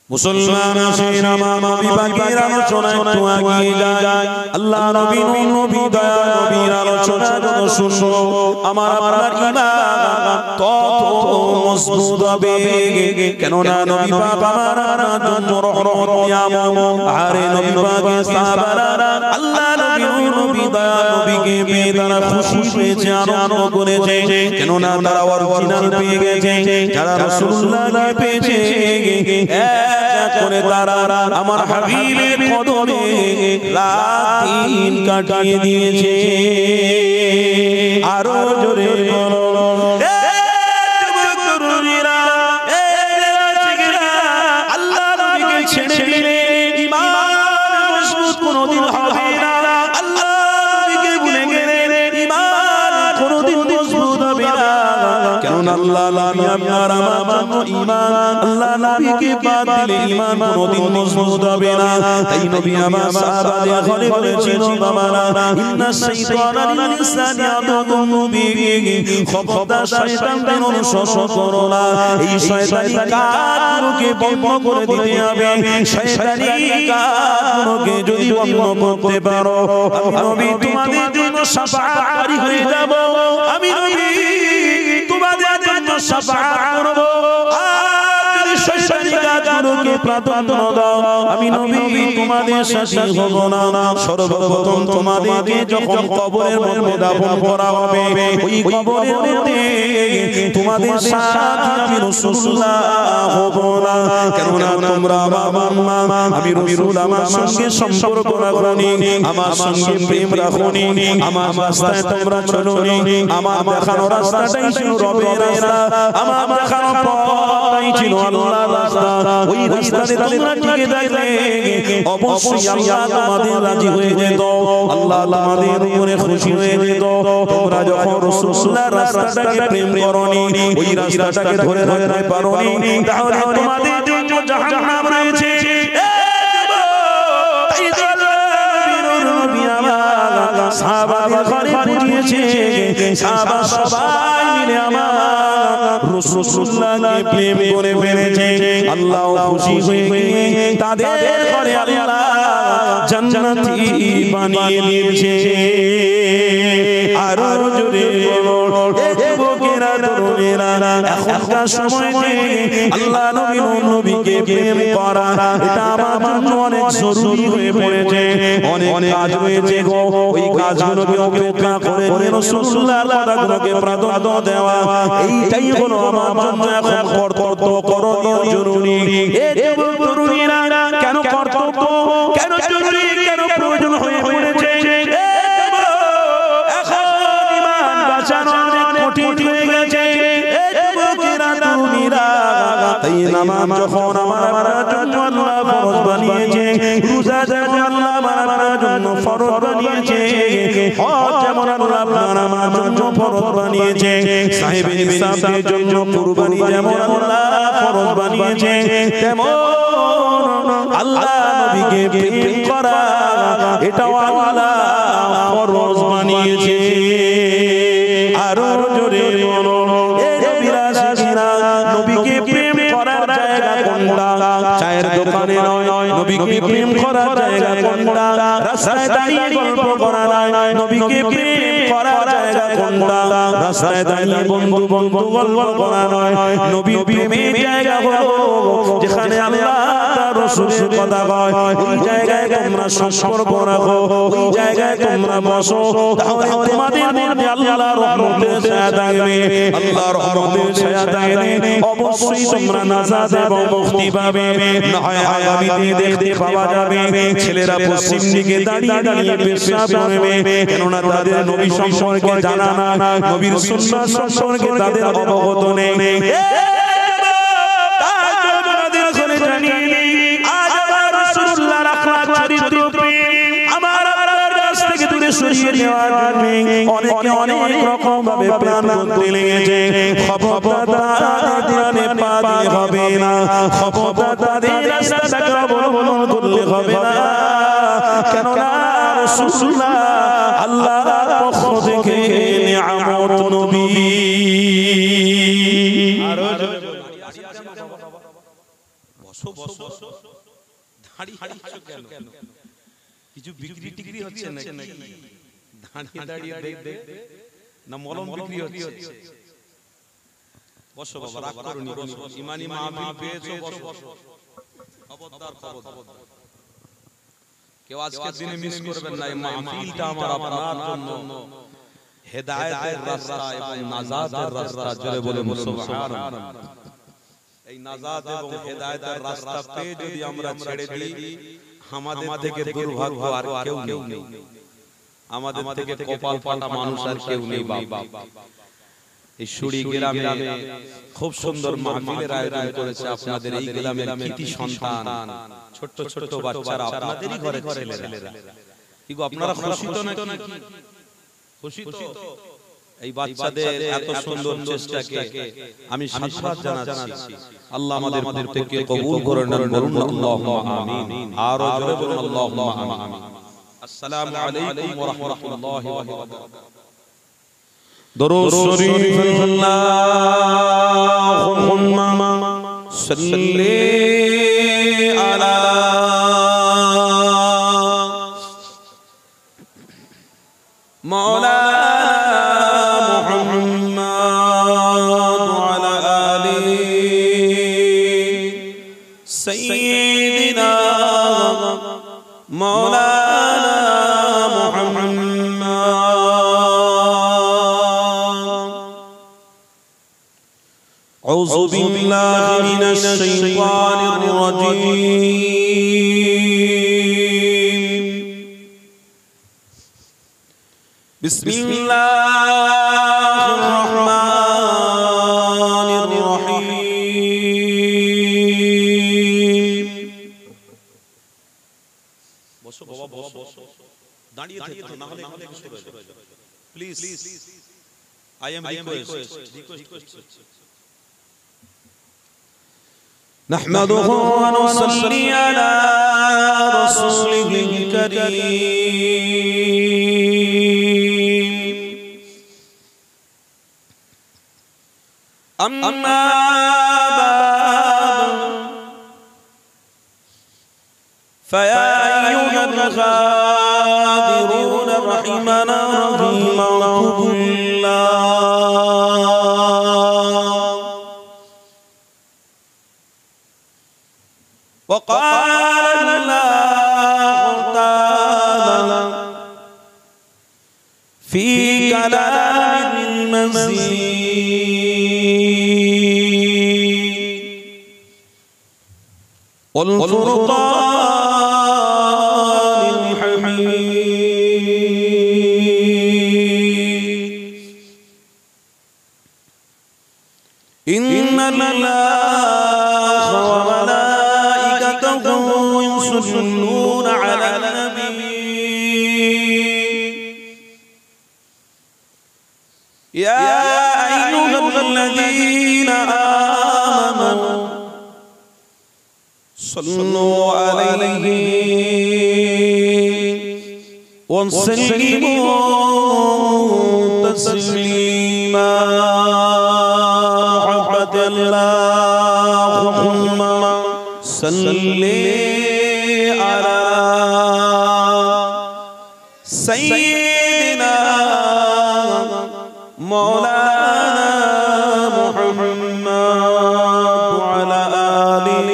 মুসলমান আসেন আমার নবী পাকের আলোচনা একটু এগিয়ে যায়। আল্লাহ নবী নবী দয়া নবীর আলোচনা যত শুনবো আমার আপনার ঈমান তত মজবুত হবে। কেননা নবী পাক আমার জন্য রহমত নিয়ামত। আরে নবী পাকের সাহাবারা আল্লাহ নবী দয়া নবীকে পেয়ে তারা খুশি হয়েছে, আনন্দ করেছে। কেননা তারা অরিজিনাল পেয়ে গেছে। যারা রাসূলুল্লাহকে পেয়েছে করে তারা আমার হাবিবের কদমে রাত দিন কাটিয়ে দিয়েছে। আরো জোরে বলো আল্লাহ নবীকে ছেড়ে দিলে ঈমান মজবুত কোনদিন হবে না। আল্লাহ নবীকে ভুলে গেলে ঈমান কোনদিন মজবুত হবে না। কেননা আল্লাহ নবী আপনার আমার জন্য ঈমান, আল্লাহ নবীকে বাদ দিলে ঈমান কোনদিন মজবুত হবে না। তাই নবী আমার সাহাবাদের ঘরে বলেছিল বাবারা ইন্নাশ শাইতানা লিল ইনসানি আদুউম মুবিন, খবরদার শয়তানকে অনুসরণ করো না। এই শয়তানি কাজগুলোকে বন্ধ করে দিতে হবে। শয়তানি কাজগুলোকে যদি বন্ধ করতে পারো আমি নবী তোমাদের জন্য শাফাআতকারী হয়ে যাব। আমি নবী তোমাদের জন্য শাফাআত করব। শয়তানকে প্রাধান্য দাও, আমি নবী তোমাদের সাথে হব না। সর্বপ্রথম তোমাদেরকে যখন কবরের মধ্যে দাফন করা হবে ওই কবরের মধ্যে তোমাদের সাথে আমি রাসূলুল্লাহ হব না। কেননা তোমরা আমার মা, আমি রাসূল আমার সঙ্গে সম্পর্ক রাখোনি, আমার সঙ্গে প্রেম রাখোনি, আমার রাস্তায় তোমরা চলোনি। আমার দেখানো রাস্তাটাই ছিল রবের রাস্তা, আমার দেখানো পথটাই ছিল আল্লাহর রাস্তা। ওই রাস্তাতে তোমরা টিকে থাকলে অবশ্যই আল্লাহ তোমাদের রাজি হয়ে যেত, আল্লাহ তোমাদের উপরে খুশি হয়ে যেত। তোমরা যখন রাসূলুল্লাহর রাস্তাটাকে প্রেম করনি, ওই রাস্তাটাকে ধরে রাখতে পারোনি, তাহলে তোমাদের জন্য জাহান্নাম রয়েছে। সাহাবাদের ঘরে বুঝিয়েছে, সাহাবা সবাই মিলে আমার রাসূলুল্লাহকে প্রেম করে ফেলেছে। আল্লাহ খুশি হয়ে গিয়ে তাদের ঘরে আল্লাহ জান্নাতি বানিয়ে দিয়েছে। আরো জোরে বলো যুবকেরা তরুণেরা, এখনকার সময়ে আল্লাহ নবীকে প্রেম করা এটা আমার জন্য অনেক জরুরি হয়ে পড়েছে। অনেক কাজ রয়েছে গো, ওই কাজগুলোকে উপেক্ষা করে রাসূলুল্লাহর কথাগুলোকে প্রাধান্য দেওয়া এইটাই হলো আমার জন্য এখন কর্তব্য, করণীয়, জরুরি। এই যুবক তরুণীরা কেন কর্তব্য, কেন জরুরি, কেন প্রয়োজন হয়ে পড়েছে? এখন ঈমান বাঁচানো অনেক কঠিন হয়ে গেছে। এই যুবকেরা তরুণীরা, তাই নামাজ যখন আমার জন্য আল্লাহ ফরজ বানিয়েছে, রোজা যেমন আল্লাহ আমার জন্য ফরজ বানিয়েছে, হজ যেমন আল্লাহ আমার জন্য ফরজ বানিয়েছে, সাহেবে নিসাবদের জন্য কুরবানি যেমন আল্লাহ ফরজ বানিয়েছে, তেমন আল্লাহ নবীকে প্রেম করা এটাও আল্লাহ ফরজ বানিয়েছে। আরো জোরে বলো এ নবীরা শিখিনা, নবীকে প্রেম করার জায়গা কোনটা? চায়ের দোকানে নয়, নবীকে প্রেম করার জায়গা কোনটা? রাস্তায় দাঁড়িয়ে গল্প করা নয়, নবীকে প্রেম করার জায়গা কোনটা? রাস্তায় দাঁড়িয়ে বন্ধু গল্প করা নয়, নবী প্রেমের জায়গা হলো যেখানে আল্লাহ রাসূলের কথা কয়, ওই জায়গায় তোমরা সম্পর্ক রাখো, ওই জায়গায় তোমরা বসো, তাহলে তোমাদের মধ্যে আল্লাহর রহমতের ছায়া থাকবে, আল্লাহর রহমতের ছায়া থাকবে, অবশ্যই তোমরা নাজাত এবং মুক্তি পাবে। না হয় আগামীতে দেখতে পাওয়া যাবে ছেলেরা পশ্চিম দিকে দাঁড়িয়ে দাঁড়িয়ে পেশাব করবে, কেননা তাদের নবী সম্পর্কে জানা না, নবীর সুন্নাত সম্পর্কে তাদের অবগত নেই। সরিয়ে দেওয়ার জন্য অনেকে অনেক রকম ভাবে প্ল্যান করতে লেগেছে। খবরদার পা দিয়ে হবে না, খবরদার তাদের রাস্তাটাকে অবলম্বন করলে হবে না। কেননা রাসূলুল্লাহ আল্লাহর পক্ষ থেকে নিয়ামত নবী। আরো বসো বসো দাঁড়িয়ে কেন? কিছু বিক্রি টিক্রি হচ্ছে নাকি? দাঁড়িয়ে দাঁড়িয়ে দেখবে না মলম বিক্রি হচ্ছে? বসো বাবা, রাগ করোনি, বসো। ইমানি মাহফিল পেয়েছো, বসো। খবরদার, খবরদার, কেউ আজকের দিনে মিস করবেন না। এই মাহফিলটা আমার আপনার জন্য হেদায়েতের রাস্তা এবং নাজাতের রাস্তা। জোরে বলুন সুবহানাল্লাহ। এই নাজাত এবং হেদায়েতের রাস্তা পেয়ে যদি আমরা ছেড়ে দিই, আমাদের থেকে দুর্ভাগ্য আর কেউ নেই। আমাদের থেকে কপাল ফাটা মানুষ আর কেউ নেই বাবা। এই সুরি গ্রামে খুব সুন্দর মাহফিলের আয়োজন করেছে আপনাদের এই গ্রামের কৃতি সন্তান, ছোট ছোট বাচ্চারা, আপনাদেরই ঘরে ছেলেরা। কি গো, আপনারা খুশি তো নাকি? খুশি তো? এই বাচ্চাদের এত সুন্দর চেষ্টাকে আমি সাধুবাদ জানাচ্ছি। আল্লাহ আমাদের প্রত্যেককে কবুল করে নেন, বলুন আল্লাহুম্মা আমিন। আর জোরে বলুন আল্লাহুম্মা আমিন। আসসালামু আলাইকুম ওয়া রাহমাতুল্লাহি ওয়া বারাকাতুহু। দরুদ শরীফ আল্লাহুম্মা সাল্লি আলা মাওলানা মুহাম্মদ ওয়া আলা আলিহি সাইয়্যিদিনা মাওলানা মুহাম্মদ। আউযু বিল্লাহি মিনাশ শাইতানির রাজীম। বিসমিল্লাহির রহমানির রহিম। বসো বাবা, বসো। দাঁড়িয়ে থেকো, না হলে প্লিজ, আই এম রিকোয়েস্ট। نحمده ونصلي على رسوله الكريم. أما بعد فيا أيها الغادرون رحمنا رحمكم الله. وقال الله تعالى في كلام المزيد والفرقان الحميد. إن الله وملائكته يصلون على النبي يا أيها الذين آمنوا صلوا عليه وسلموا تسليما. محبة اللهم صل على سيدنا مولانا محمد وعلى آله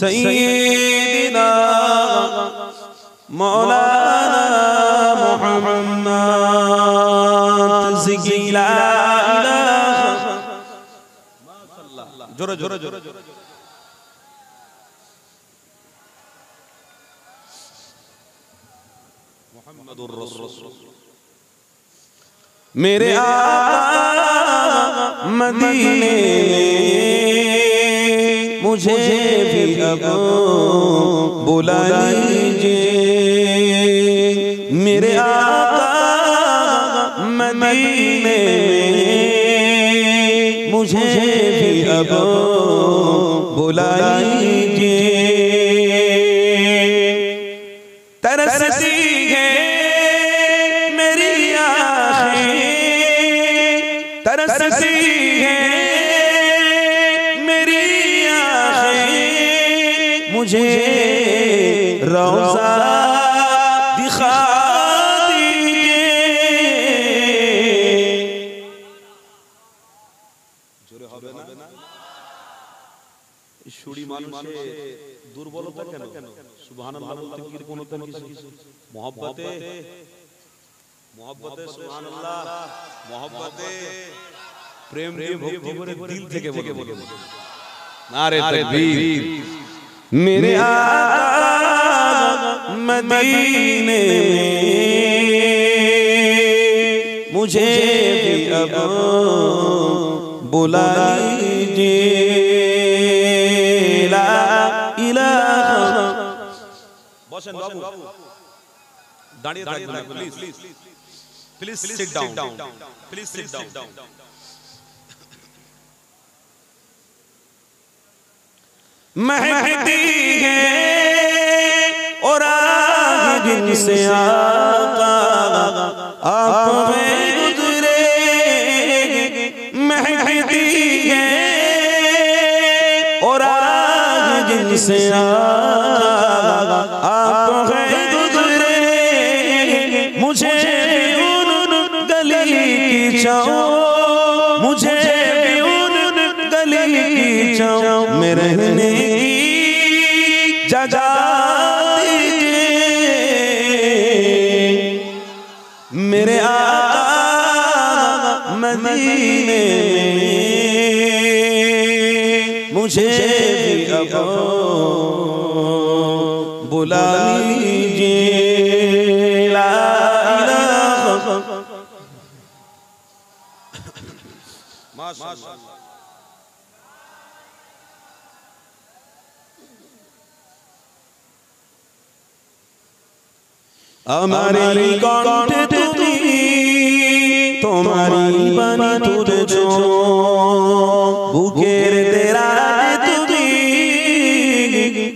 سيدنا مولانا محمد زكي لا إله جورا جورا جورا محمد الرسول. मेरे आका मदीने मुझे भी अब बुला लीजिए. मेरे आका मदीने मुझे भी अब बुला लीजिए. तरसती है मेरी आँखें, तरसती है मेरी मुझे रोज़ा दिखा दीजिए। জোরে হবে না? সুরি মানুষে দুর্বলতা কেন? সুবহানাল্লাহ বলতে কি কোনো কিছু মহব্বতে সুবহানাল্লাহ, মহব্বতে প্রেম দিয়ে ভক্তি করে দিল থেকে বলো নারে তাকবীর। मेरे आका मदीने मुझे भी अब बुला लीजिए। ला इलाहा। বসেন বাবু, দাঁড়িয়ে থাকবেন না please, please sit down, please sit down. महकती है और आग जिनसे आका आप गुजरे। महकती है और आग जिनसे आका आप गुजरे। मुझे उन गली की चाओ, मुझे उन गली की चाओ में रहने जगा दीजिए। मेरे आका मदीने मुझे भी अब बुला लीजिए। ला इलाहा। माशाअल्लाह। हमारी कौटे তুমি তোমারি বাণী তুলেছো বুকের দেরাজ তুমি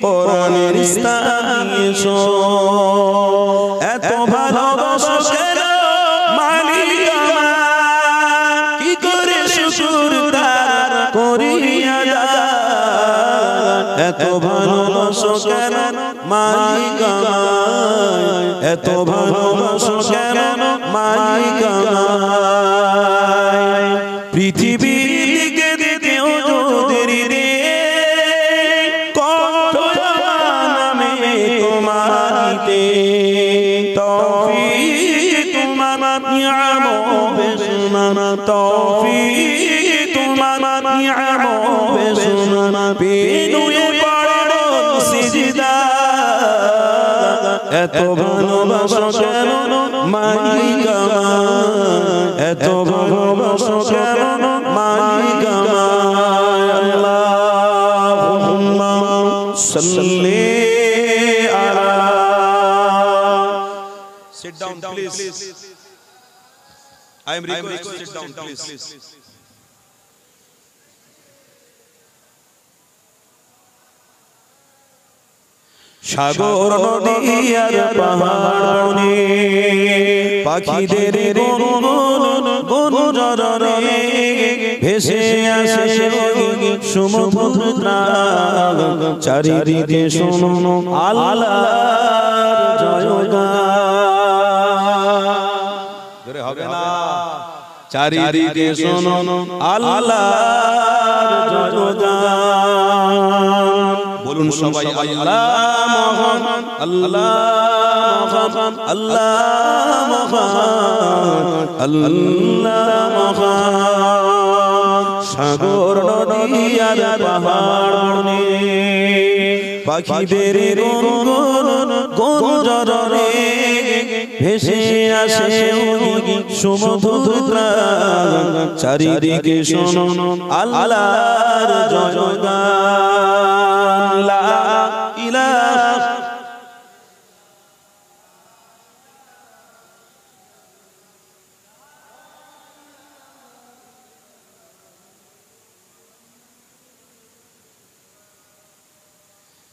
কোরআনের ইসলামিয়েছো। এত ভালোবাসো কেন মালিক আমার, কি করে শুকর তার করিয়া যায়। এত ভালোবাসো কেন মালিক আমার, এত ভালোবাসো কেন মালিক আমার। পৃথিবীর দিকে দিকেও যদি রে কত নামে তোমারিতে তৌফিক তোমার নিয়ামো বেশুমার। তৌফিক তোমার নিয়ামো বেশুমার। পেনুয়ে পড়ো সিজদা এত ভালোবাসো কেন মালিক আমার, এত ভালোবাসো কেন মালিক আমার। আল্লাহুম্মা সাল্লি আলা। Sit down please. I am requesting sit down please. সাগর নদী আর পাহাড় পাখিদের গুনগুন গুঞ্জরণে ভেসে আসে সমুদ্র চারিদিকে শোনো আল্লাহর জয়গান। হবে না? চারিদিকে শোনো আল্লাহর জয়গান। বলুন সবাই আল্লাহ মহান, আল্লাহ মহান, আল্লাহ মহান, আল্লাহ মহান। সাগর নদী আর পাহাড় পাখিদের গুনগুন গুঞ্জরণে ভেসে আসে সমুদ্র চারিদিকে শোনো আল্লাহর জয়গান। লা ইলাহা।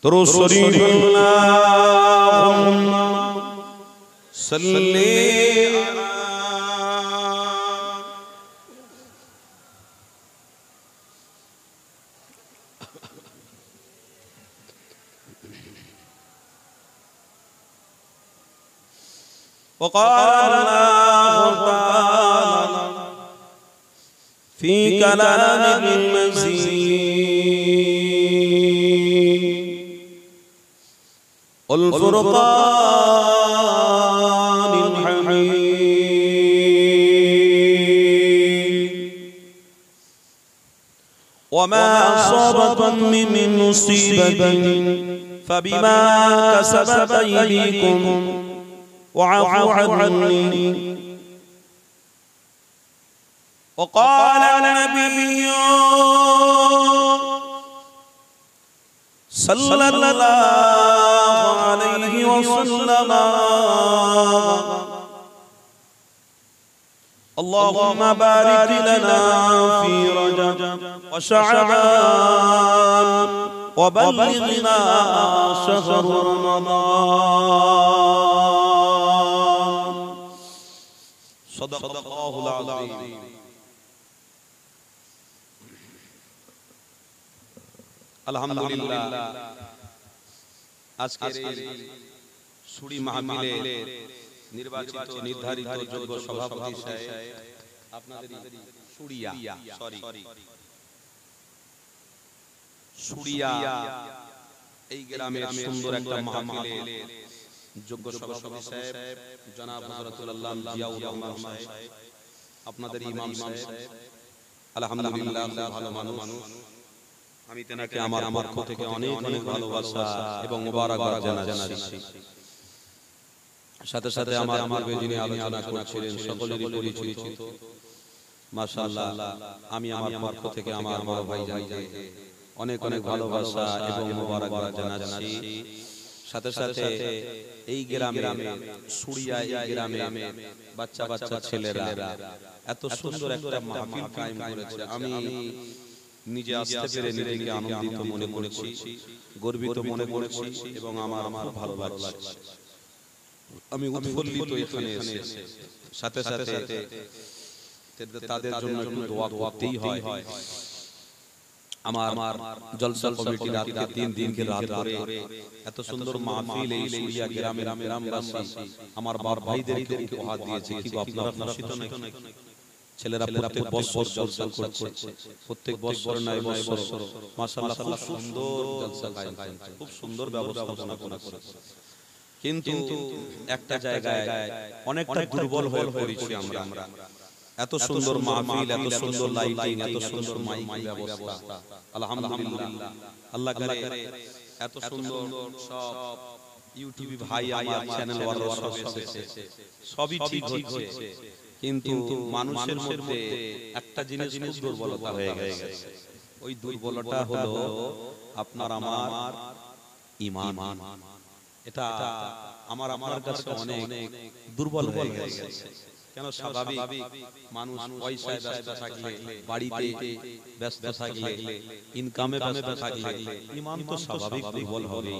दुरूद शरीफ अल्लाहुम्मा सल्ली अला। وقال الله تعالى في كلام المزيد والفرقان الحميد وما أصابكم من مصيبة فبما كسبت أيديكم وعفو عني. وقال النبي صلى الله عليه وسلم اللهم بارك لنا في رجب وشعبان وبلغنا شهر رمضان. صدق الله العظيم. আলহামদুলিল্লাহ আজকের এই সুরি মাহফিলে নির্বাচিত নির্ধারিত যোগ্য সভাপতি সাহেব আপনাদের সুরিয়া এই গ্রামের সুন্দর একটা মাহফিলে যোগ্য সভাপতি সাহেব জনাব হযরতুল আল্লাহ জিয়াউর রহমান সাহেব আপনাদের ইমাম সাহেব আলহামদুলিল্লাহ ভালো মানুষ। আমি তেনাকে আমার পক্ষ থেকে অনেক অনেক ভালোবাসা এবং মোবারকবাদ জানাচ্ছি। সাথে সাথে আমার যিনি আলোচনা করছিলেন সকলেরই পরিচিত মাশাআল্লাহ। আমি আমার পক্ষ থেকে আমার বড় ভাই জানকে অনেক অনেক ভালোবাসা এবং মোবারকবাদ জানাচ্ছি। সাথে সাথে এই গ্রামে সুরিয়া এই গ্রামে বাচ্চা বাচ্চা ছেলেরা এত সুন্দর একটা মাহফিল কায়েম করেছে। আমি নিজে আসতে পেরে নিজেকে আনন্দিত মনে করেছি, গর্বিত মনে করেছি এবং আমার ভালো লাগছে। আমি উৎফুল্লিত এখানে এসে সাথে সাথে তাদের জন্য একটু দোয়া করতেই হয়। আমার জলসা কমিটির আজকে 3 দিনকে রাত ধরে এত সুন্দর মাহফিল এই সুরিয়া গ্রামের গ্রামবাসী আমার বড় ভাইদেরকে উপহার দিয়েছে। কি আপনারা খুশি তো নাকি? ছেলেরা প্রত্যেক বছর জলসা করছে, প্রত্যেক বছর নয় বছর মাশাআল্লাহ খুব সুন্দর জলসা কায়েম করছে, খুব সুন্দর ব্যবস্থাপনা করেছে। কিন্তু একটা জায়গায় অনেকটা দুর্বল হয়ে পড়েছি আমরা। এত সুন্দর মাহফিল, এত সুন্দর লাইটিং, এত সুন্দর মাইক ব্যবস্থা, আলহামদুলিল্লাহ আল্লাহ করে এত সুন্দর সব ইউটিউব ভাই আমার চ্যানেল ওয়ালা সব এসেছে, সবই ঠিক হচ্ছে। কিন্তু মানুষের মধ্যে একটা জিনিস খুব দুর্বলতা হয়ে গেছে। ওই দুর্বলতা হলো আপনার আমার ঈমান। এটা আমার কাছে অনেক দুর্বল হয়ে গেছে। কেন? স্বাভাবিক মানুষ পয়সায় ব্যস্ত থাকলে, বাড়িতে ব্যস্ত থাকলে, ইনকামে ব্যস্ত থাকলে ঈমান তো স্বাভাবিক দুর্বল হবে।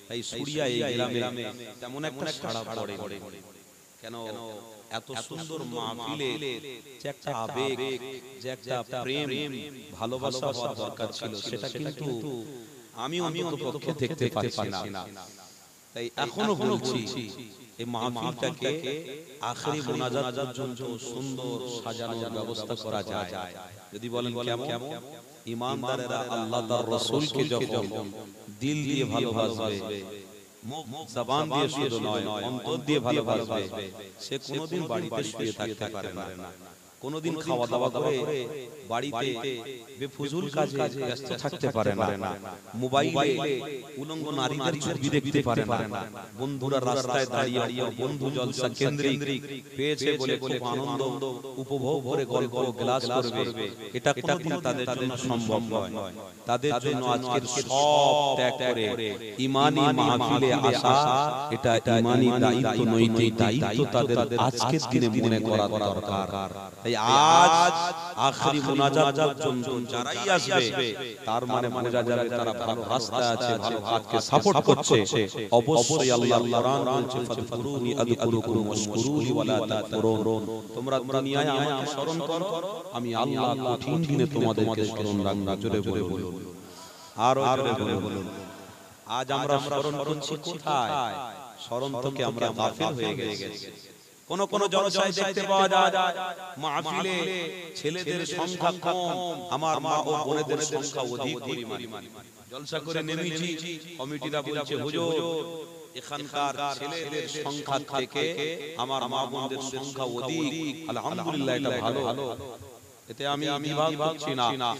তাই সুরিয়া এই গ্রামে তেমন একটা সাড়া পড়ে। কেন? এত সুন্দর মাহফিলে যে একটা আবেগ, যে একটা প্রেম ভালোবাসা হওয়ার দরকার ছিল, সেটা কিন্তু আমি অন্ততপক্ষে দেখতে পাচ্ছি না। তাই এখনো বলছি এই মাহফিলটাকে আখেরি মুনাজাত পর্যন্ত সুন্দর সাজানোর ব্যবস্থা করা যায়। যদি বলেন কেমন? ঈমানদারেরা আল্লাহ তার রাসূলকে যখন দিল দিয়ে ভালোবাসবে, মুখ জবান দিয়ে শুধু নয় অন্তর দিয়ে ভালোবাসবে, সে কোনোদিন বাড়িতে শুয়ে থাকতে পারে না, কোনোদিন খাওয়া দাওয়া করে বাড়িতে বেফুজুল কাজে ব্যস্ত থাকতে পারে না, মোবাইলে উলঙ্গ নারীদের ছবি দেখতে পারে না, বন্ধুরা রাস্তায় দাঁড়িয়ে বন্ধু জলসা কেন্দ্রিক পেয়েছে বলে খুব আনন্দ উপভোগ করে গল্প গ্লাস করবে, এটা কোনোদিন তাদের জন্য সম্ভব নয়। তাদের জন্য আজকের সব ত্যাগ করে ঈমানি মাহফিলে আসা, এটা ঈমানি দায়িত্ব, নৈতিক দায়িত্ব তাদের আজকের দিনে মনে করা দরকার। তাই আজ আখেরি মুনাজাত পর্যন্ত যারাই আসবে তার মানে বোঝা যাবে তারা ভালো রাস্তায় আছে, ভালো কাজকে সাপোর্ট করছে। অবশ্যই আল্লাহ কোরআন বলছে ফাযকুরুনি আযকুরুকুম ওয়াশকুরুলি ওয়ালা তাকফুরুন। তোমরা দুনিয়ায় আমাকে স্মরণ করো, আমি আল্লাহ কঠিন দিনে তোমাদেরকে স্মরণ রাখব। জোরে বলে বলুন, আরো জোরে বলে বলুন। আজ আমরা স্মরণ করছি কোথায়? স্মরণ থেকে আমরা গাফিল হয়ে গেছি। কোন কোন জলসায় দেখতে পাওয়া যায় মাহফিলে ছেলেদের সংখ্যা কম, আমার মা ও বোনেদের সংখ্যা অধিক পরিমাণে। জলসা করে নেমেছি, কমিটিরা বলছে হুজুর এখানকার ছেলেদের সংখ্যা থেকে আমার মা বোনদের সংখ্যা অধিক, আলহামদুলিল্লাহ এটা ভালো। এতে আমি বিভাগ করছি না,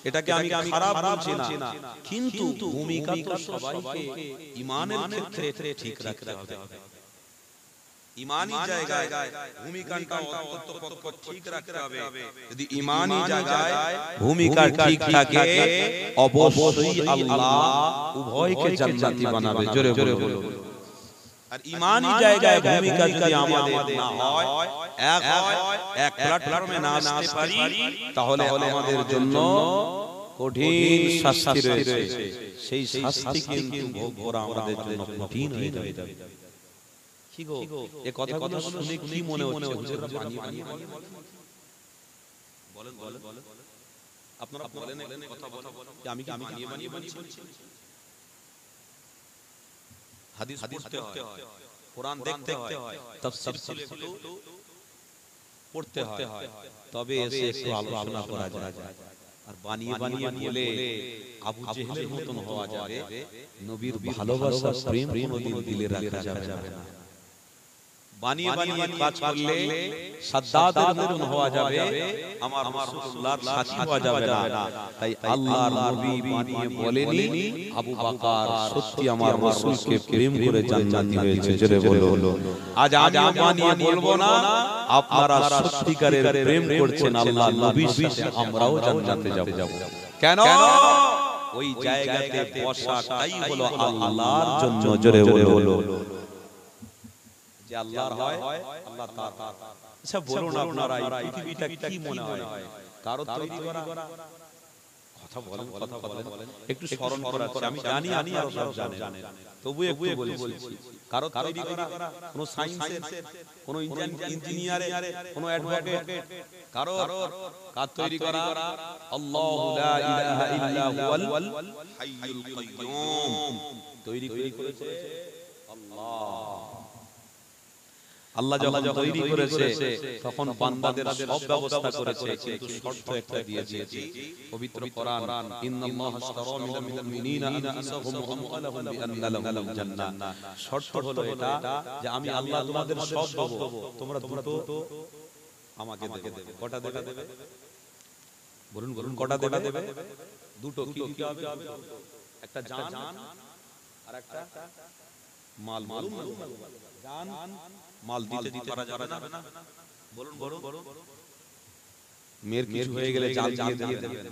এটাকে আমি খারাপ বলছি না, কিন্তু ভূমিকা তো সবাইকে ঈমানের ক্ষেত্রে ঠিক রাখতে হবে। ঈমানি জায়গায় ভূমিকাটা অন্তত ঠিক রাখতে হবে। যদি ঈমানি জায়গায় ভূমিকা ঠিক থাকে অবশ্যই আল্লাহ উভয়কে জান্নাতি বানাবে। জোরে জোরে বলুন। আর ঈমানি জায়গায় ভূমিকা যদি আমাদের না হয়, এক প্ল্যাটফর্মে না আসতে পারি, তাহলে আমাদের জন্য কঠিন শাস্তি রয়েছে। সেই শাস্তি কিন্তু ভোগ করা আমাদের জন্য কঠিন হয়ে যাবে। কি গো, এই কথাগুলো শুনে কি মনে হচ্ছে? হুজুররা পানি পানি বলেন বলেন আপনারা বলেন কথা বলেন, আমি কি বানিয়ে বানিয়ে বলছি? হাদিস পড়তে হয়, কোরআন দেখতে হয়, তাফসীর একটু পড়তে হয়, তবে এসে একটু আলোচনা করা যায়। আর বানিয়ে বানিয়ে বলে আবু জেহেলের মতন হওয়া যাবে, নবীর ভালোবাসা প্রেম কোনদিন দিলে রাখা যাবে না। বানিয়ে বানিয়ে কাজ করলে সাদ্দাতের মতন হওয়া যাবে, আমার রাসূলুল্লাহর সাথী হওয়া যাবে না। তাই আল্লাহর নবী বানিয়ে বলেনি আবু বকর সত্যি আমার রাসূলকে প্রেম করে জান্নাতি হয়েছে। জোরে বলো। আজ আমিও বানিয়ে বলবো না, আপনারা সত্যিকারের প্রেম করছেন আল্লাহর নবীর সাথে, আমরাও জান্নাতে যাব। কেন? ওই জায়গাতে বসাটাই হলো আল্লাহর জন্য। জোরে বলো। যে আল্লাহর হয়, আল্লাহ তার। আচ্ছা বলুন আপনারা এই পৃথিবীটা কি মনে হয়? কারো তৈরি করা? কথা বলেন একটু স্মরণ করাচ্ছি, আমি জানি আপনারা সব জানেন, তবু একটু বলছি। কারো তৈরি করা? কোন সায়েন্সের, কোন ইঞ্জিনিয়ারের, কোন অ্যাডভোকেট, কারো কার তৈরি করা? আল্লাহু লা ইলাহা ইল্লা হুয়াল হাইয়ুল কাইয়্যুম তৈরি করেছে আল্লাহ। আল্লাহ যখন তৈরি করেছে তখন বান্দাদের সব ব্যবস্থা করেছে, কিন্তু শর্ত একটা দিয়েছে, পবিত্র কোরআন, ইন্নাল্লাহা আশতারা মিনাল মুমিনিনা আনফুসাহুম ওয়া আমওয়ালাহুম বিআন্না লাহুমুল জান্নাহ। শর্ত হলো এটা যে আমি আল্লাহ তোমাদের সব দেব, তোমরা দুটো আমাকে দেবে। কটা দেবে? বলুন কটা দেবে? দুটো। কি দিতে হবে? একটা জান আর একটা মাল। জান মাল দিতে পারা যাবে না। বলুন মেয়ের কিছু হয়ে গেলে জান দিয়ে দেবেন।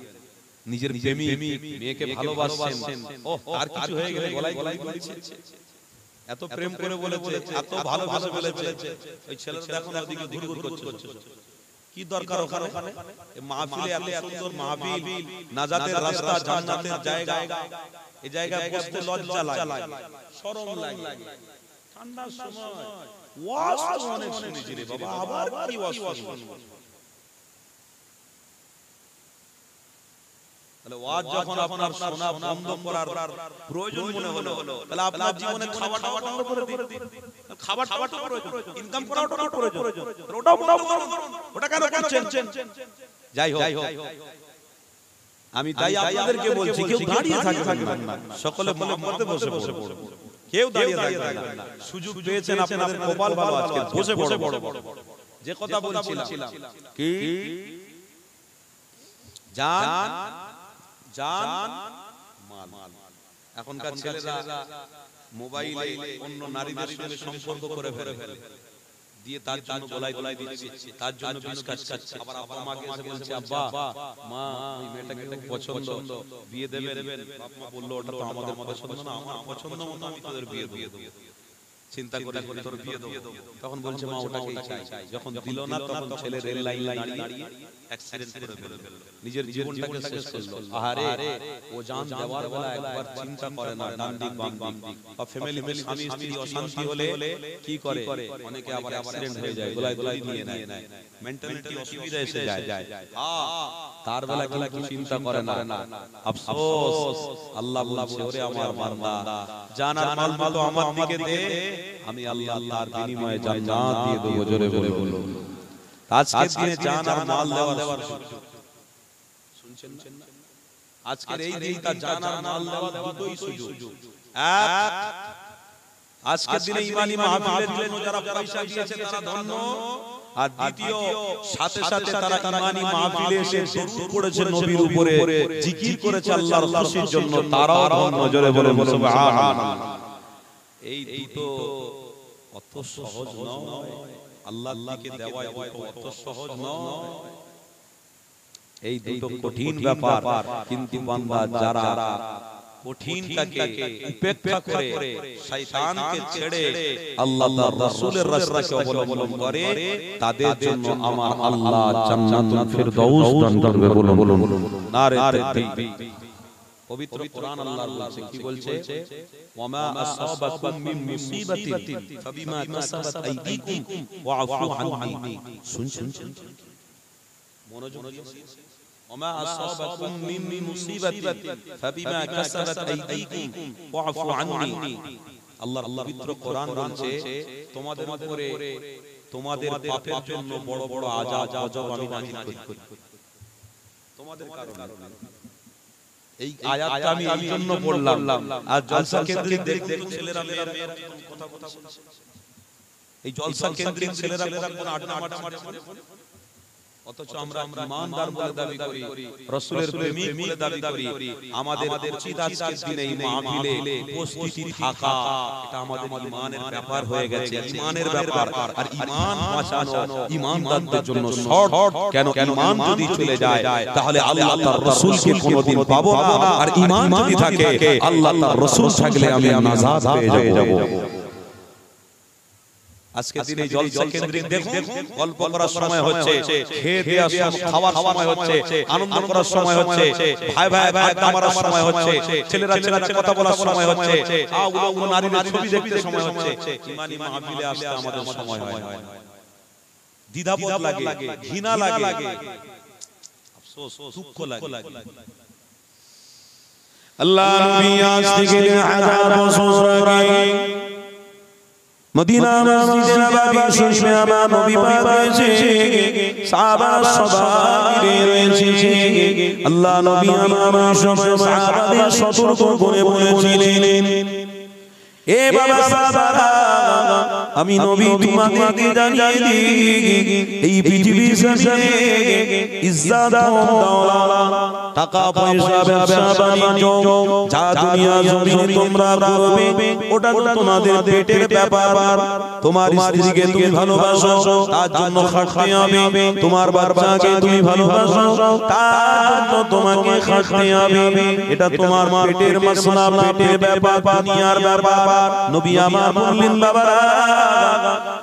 নিজের প্রেমিক মেয়েকে ভালোবাসেন, আর কিছু হয়ে গেলে গলায় দিচ্ছে। এত প্রেম করে বলেছে, এত ভালোবাসে বলেছে, ওই ছেলেটা দেখুন ওদিকে ঘুরঘুর করছে। কি দরকার ওখানে? মাহফিলে এত সুন্দর মাহফিল, নাজাতের রাস্তা, জান্নাতের জায়গা, এই জায়গায় বসতে লজ্জা লাগে, শরম লাগে। ঠান্ডার সময় ওয়াজ তো অনেক শুনেছি রে বাবা, আবার কি ওয়াজ শুনবো? তাহলে ওয়াজ যখন আপনার শোনা বন্ধ করার প্রয়োজন মনে হলো, তাহলে আপনার জীবনে খাওয়াটা বন্ধ করে দিন। খাওয়াটা প্রয়োজন, ইনকাম করাটাও প্রয়োজন, ওটাও বন্ধ করুন। ওটা কেন করছেন? যাই হোক, আমি তাই আপনাদেরকে বলছি, কেউ দাঁড়িয়ে থাকবেন না, সকলে মহব্বতে বসে পড়ুন। কেউ দাঁড়িয়ে থাকবেন না। সুযোগ পেয়েছেন, আপনাদের কপাল ভালো, আজকে বসে বড় যে কথা বলছিলাম কি জান মাল। এখনকার ছেলেরা মোবাইলে অন্য নারীদের সঙ্গে সম্পর্ক করে ফেলে, দিয়ে তার জন্য গলায় দিচ্ছে, তার জন্য বিষ খাচ্ছে। আবার আব্বা মাকে এসে বলছে, আব্বা মা ওই মেয়েটাকে খুব পছন্দ, বিয়ে দেবেন। বাপ মা বললো ওটা তো আমাদের পছন্দ না, আমার পছন্দ মতো আমি তোদের বিয়ে দেব। চিন্তা করে তোর বিয়ে দেব। তখন বলছে মা ওটাকেই চাই। যখন দিল না, তখন ছেলে রেল লাইন দাঁড়িয়ে অ্যাক্সিডেন্ট করে ফেলল, নিজের জীবনটাকে শেষ করলো। আহারে, ও জান দেওয়ার বেলা একবার চিন্তা করে না ডান দিক বাম দিক। বা ফ্যামিলিতে স্বামী স্ত্রী অশান্তি হলে কি করে, অনেকে আবার অ্যাক্সিডেন্ট হয়ে যায়, গলায় দড়ি নিয়ে নেয়, মেন্টালিটি অসুবিধা এসে যায়। তার বেলা কিন্তু চিন্তা করে না। আফসোস, আল্লাহ বলছে, ওরে আমার বান্দা, জান আর মাল তো আমার দিকে দে, আমি আল্লাহ তার বিনিময়ে জান্নাত দিয়ে দেব। জোরে বলে বলো, আজকের দিনে জান আর মাল দেওয়ার শুনছেন না? আজকের এই দিনটা জান আর মাল দেওয়ার দুটোই সুযোগ। এক, আজকের দিনে ইমানি মাহফিলের জন্য যারা পয়সা দিয়েছে তারা ধন্য। আর দ্বিতীয়, সাথে সাথে তারা ইমানি মাহফিলে এসে দরুদ পড়েছে নবীর উপরে, জিকির করেছে আল্লাহর খুশির জন্য, তারাও ধন্য। জোরে বলে সুবহানাল্লাহ। এই দুটো অত সহজ নয়, আল্লাহর দিকে দেওয়া অত সহজ নয়। এই দুটো কঠিন ব্যাপার। কিন্তু বান্দা যারা কঠিনটাকে উপেক্ষা করে শয়তানকে ছেড়ে আল্লাহ তার রাসূলের রাস্তাকে অবলম্বন করে, তাদের জন্য আমার আল্লাহ জান্নাতুল ফিরদাউস দান করবে। বলুন নারে তাকবীর। পবিত্র কোরআন আল্লাহ বলছে, কি বলছে? ওয়ামা আসাবাকুম মিন মুসিবাতিন ফাবিমা কাসাবাত আইদিকুম ওয়া আফু আননি। শুনছেন? মনোযোগ দিয়ে। ওয়ামা আসাবাকুম মিন মুসিবাতিন ফাবিমা কাসাবাত আইদিকুম ওয়া আফু আননি। আল্লাহর পবিত্র কোরআন বলছে, তোমাদের উপরে তোমাদের পাপের জন্য বড় বড় আযাব গজব আমি নাযিল করি, তোমাদের কারণে। এই আয়াতটা আমি এই জন্য পড়লাম, আর জলসা কেন্দ্রিক দেখুন ছেলেরা মেয়েরা কথা বলছে। এই জলসা কেন্দ্রিক ছেলেরা কোন আড্ডা মারছে, অথচ আমরা ইমানদার বলে দাবি করি, রাসূলের প্রেমিক বলে দাবি করি। আমাদের উচিত আজকের দিনে এই মাহফিলে উপস্থিতি থাকা, এটা আমাদের ঈমানের ব্যাপার হয়ে গেছে, ঈমানের ব্যাপার। আর ঈমান বাঁচানো ঈমানদারদের জন্য শর্ত। কেন? ঈমান যদি চলে যায় তাহলে আল্লাহ তার রাসূলকে কোনোদিন পাবো না। আর ঈমান যদি থাকে, আল্লাহ তার রাসূল থাকলে আমি নাজাত পেয়ে যাব। আজকে দিনে জলসা কেন্দ্রিক দেখুন, গল্প করার সময় হচ্ছে, খেয়ে দেওয়ার সময়, খাওয়ার সময় হচ্ছে, আনন্দ করার সময় হচ্ছে, ভাই ভাই আড্ডা মারার সময় হচ্ছে, ছেলেরা ছেলেরা কথা বলার সময় হচ্ছে, উলঙ্গ নারীদের ছবি দেখতে সময় হচ্ছে। ইমানি মাহফিলে আসতে আমাদের সময় হয় না। দ্বিধাবোধ লাগে, ঘৃণা লাগে, আফসোস, দুঃখ লাগে। আল্লাহ নবী আজ থেকে 1000 বছর আগে মদিনা মসজিদে নববী শরীফে আমার নবী পাক রয়েছে, সাহাবারা সবাই রয়েছে। আল্লাহ নবী আমার সময় সাহাবাদের সতর্ক করে বলেছিলেন, এ বাবা সাহাবারা, আমি নবী তোমাদেরকে জানিয়ে দিই, এই পৃথিবীর জমিনে ইজ্জত দৌলত, টাকা পয়সা, ব্যবসা বাণিজ্য, যা দুনিয়া জমিনে তোমরা করবে, ওটা তোমাদের পেটের ব্যাপার। তোমার স্ত্রীকে তুমি ভালোবাসো, তার জন্য খাটতে হবে। তোমার বাচ্চাকে তুমি ভালোবাসো, তার জন্য তোমাকে খাটতে হবে। এটা তোমার পেটের মাসলা, পেটের ব্যাপার, দুনিয়ার ব্যাপার। নবী আমার বললেন, বাবারা,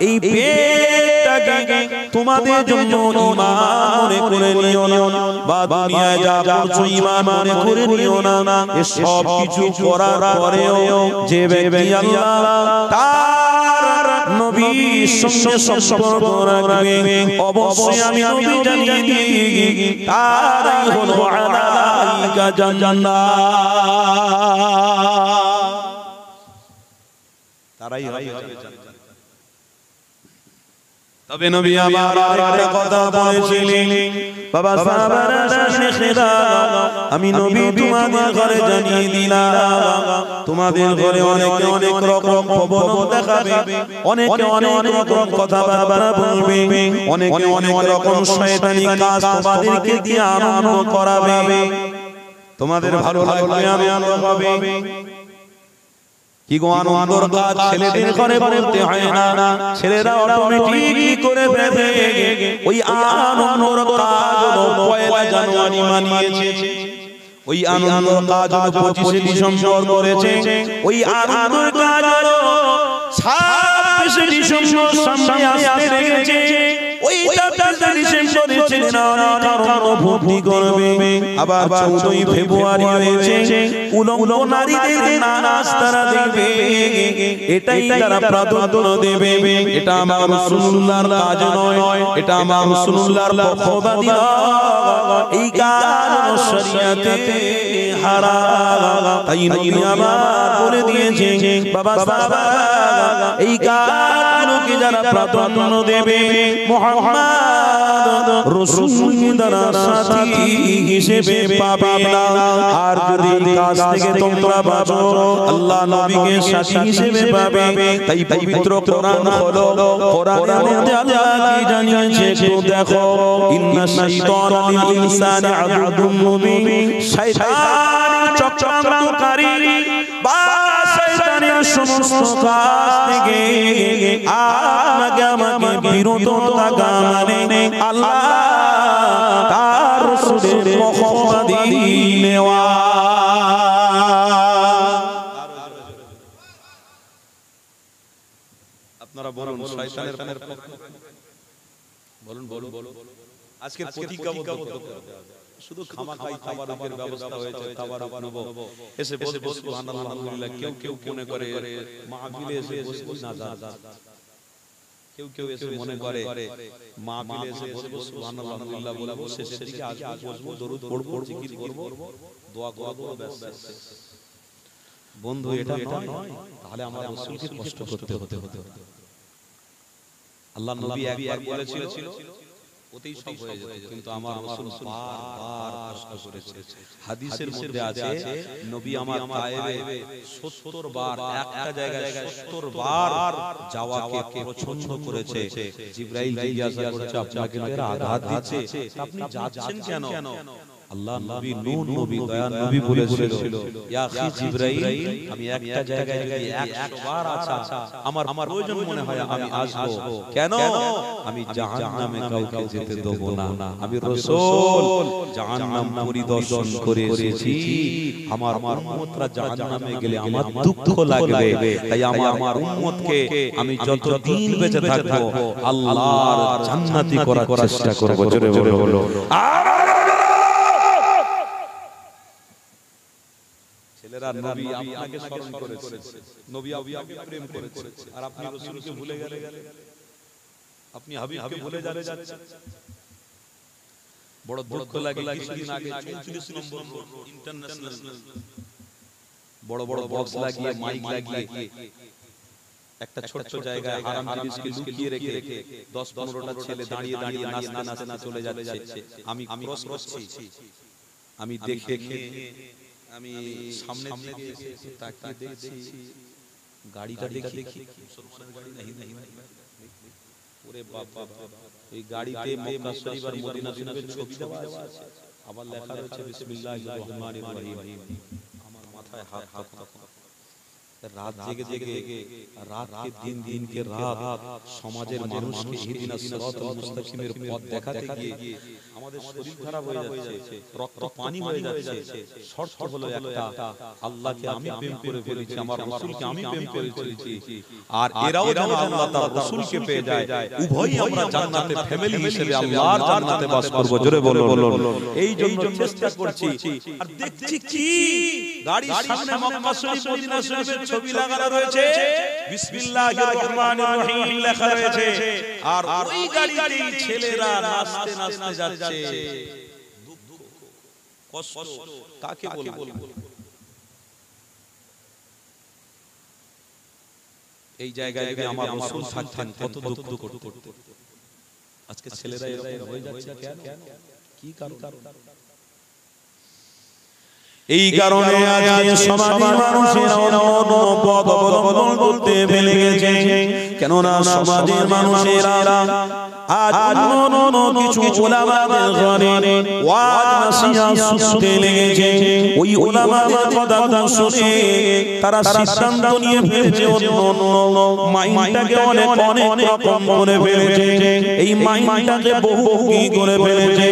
এই পেটটাকে তোমাদের জন্য ঈমান মনে করে নিও না, বা দুনিয়ায় যা করছো ঈমান মনে করে নিও না। এই সব কিছু করার পরেও যে ব্যক্তি আল্লাহ তার নবীর সঙ্গে সম্পর্ক রাখবে, অবশ্যই আমি নবী জানিয়ে দিই, তারই হলো আলাইকা জান্নাত, তারাই হবে জান্নাত। তবে নবী আমার একটা কথা বলেছিলেন, বাবা সাহাবারা শেখেরা, আমি নবী তোমাদের ঘরে জানিয়ে দিলাম, তোমাদের ঘরে অনেকে অনেক রকম প্রবণতা দেখাবে, অনেকে অনেক রকম কথাবার্তা বলবে, অনেকে অনেক রকম শয়তানি কাজ তোমাদেরকে দিয়ে আনন্দ করাবে, তোমাদের ভালো লাগবে, আনন্দ হবে। কি গো, আনন্দর কাজ ছেলেদের ঘরে বলতে হয় না, ছেলেরা অটোমেটিকলি করে ফেলে। ওই আনন্দর কাজ হলো পয়লা জানুয়ারি মানিয়েছে, ওই আনন্দর কাজ হলো 25শে ডিসেম্বর করেছে, ওই আনন্দর কাজ হলো 26শে ডিসেম্বর সামনে আসতে লেগেছে। ওইটা ডিসেম্বরে ছেলে না কারণ ভর্তি করবে আবার 14ই ফেব্রুয়ারি হয়েছে উলঙ্গ নারীদের নাচ তারা দেখবে এটাই তারা প্রাধান্য দেবে এটা আমার রাসূলুল্লাহর কাজ নয় এটা আমার রাসূলুল্লাহর পক্ষপাতী এই কারণ শরীয়তে হারাম তাই নবী আমার বলে দিয়েছে বাবা সাহাবা এই কারণকে যারা প্রাধান্য দেবে মুহাম্মদ রাসূল দ্বারা সাথী হিসেবে পাবে না আর যদি কাজ থেকে তোমরা বাঁচো আল্লাহ নবীকে সাথী হিসেবে পাবে তাই পবিত্র কোরআন হলো কোরআনের মধ্যে আল্লাহ কি জানিয়েছে একটু দেখো ইন্না শাইতানা লিল ইনসানি আদুউম মুবিন শয়তান চক্রান্তকারী বা শয়তানের সমস্ত কাজ থেকে আমাকে বিরত থাকা মানে আল্লাহ তার রাসূলের পক্ষপাতী নেওয়া আপনারা বলুন শয়তানের বলুন আজকের প্রতিজ্ঞাবদ্ধ শুধু খামাখাই তাবারুকের ব্যবস্থা হয়েছে তাবারুক নেব এসে বসবো সুবহানাল্লাহ আলহামদুলিল্লাহ কেউ মনে করে মাহফিলে এসে বসবো না যা কেউ এসে মনে করে মাহফিলে এসে বসবো সুবহানাল্লাহ আলহামদুলিল্লাহ বলবো শেষের দিকে আসবো বসবো দরুদ পড়বো জিকির করব দোয়া করব ব্যাস বন্ধু এটা নয় তাহলে আমার রাসূলকে কষ্ট করতে হতে আল্লাহ নবী একবার বলেছিল ওতেই সব হয়ে যেত কিন্তু আমার রাসূল বারবার কষ্ট করেছে হাদিসের মধ্যে আছে নবী আমার তায়েবে 70 বার একটা জায়গায় 70 বার যাওয়াকে পছন্দ করেছে জিবরাইল জিজ্ঞাসা করছে আপনাকে এরা আঘাত দিচ্ছে আপনি যাচ্ছেন কেন আল্লাহ নবী নূর নবী দয়ার নবী বলেছিল ইয়া আখি জিবরাইল আমি একটা জায়গায় যদি 100 বার আছা আমার প্রয়োজন মনে হয় আমি আসবো কেন আমি জাহান্নামে কাউকে যেতে দেব না আমি রাসূল জাহান্নাম পরিদর্শন করে এসেছি আমার উম্মতরা জাহান্নামে গেলে আমার দুঃখ লাগবে তাই আমার উম্মতকে আমি যতদিন বেঁচে থাকবো আল্লাহর জান্নাতি করার চেষ্টা করব জোরে বলো ছেলেরা নবী আপনাকে স্মরণ করেছে নবী আপনাকে প্রেম করেছে আর আপনি রাসূলকে ভুলে গেলেন আপনি হাবিবকে ভুলে যাচ্ছেন বড় দুঃখ লাগে কিছুদিন আগে 44 নম্বর ইন্টারন্যাশনাল বড় বক্স লাগিয়ে মাইক লাগিয়ে একটা ছোট জায়গায় হারাম জিনিসকে লুকিয়ে রেখে 10-15টা ছেলে দাঁড়িয়ে নাচতে চলে যাচ্ছে আমি ক্রস করছি আমি দেখে আমি সামনে দিয়ে এসে তাকিয়ে দেখছি গাড়িটা দেখি মুসলমানের গাড়ি নাহি ওরে বাবা এই গাড়িতে মক্কা শরীফ আর মদিনা শরীফের ছবি দেওয়া আছে আবার লেখা রয়েছে বিসমিল্লাহির রহমানির রহিম আমার মাথায় হাত রাত জেগে রাতকে দিন কে রাত সমাজের মানুষকে ইহদিনাস সিরাতাল মুস্তাকিমের পথ দেখাতে গিয়ে আমাদের শরীর খারাপ হয়ে যাচ্ছে রক্ত পানি হয়ে যাচ্ছে শর্ত হলো একটা আল্লাহকে আমি প্রেম করে ফেলেছি আমার রাসূলকে আমি প্রেম করে ফেলেছি আর এরাও যেন আল্লাহ তার রাসূলকে পেয়ে যায় উভয়ই আমরা জান্নাতে ফ্যামিলি হিসেবে আল্লাহর জান্নাতে বাস করব জোরে বলো এই জন্য চেষ্টা করছি আর দেখছি কি গাড়ির সামনে মক্কা শরীফ মদিনা শরীফের ছবি লাগানো রয়েছে বিসমিল্লাহির রহমানির রহিম লেখা রয়েছে আর ওই গাড়িতে ছেলেরা নাচতে যাচ্ছে দুঃখ কষ্ট কাকে বলবো এই জায়গায় যদি আমার রাসূল থাকতেন কত দুঃখ করতে আজকে ছেলেরা এরকম হয়ে যাচ্ছে কেন কি কারণ এই কারণে আজ সমাজের মানুষেরা অন্য পথ অবলম্বন করতে ফেলে গেছে কেননা সমাজের মানুষেরা আজ অন্য কিছু উলামাদের ঘরে ওয়াজ নসিহত শুনতে লেগেছে ওই উলামাদের কথা শুনে তারা সিদ্ধান্ত নিয়ে ফেলেছে অন্য মাইন্ডটাকে অনেক রকম করে ফেলেছে এই মাইন্ডটাকে বহু কি করে ফেলেছে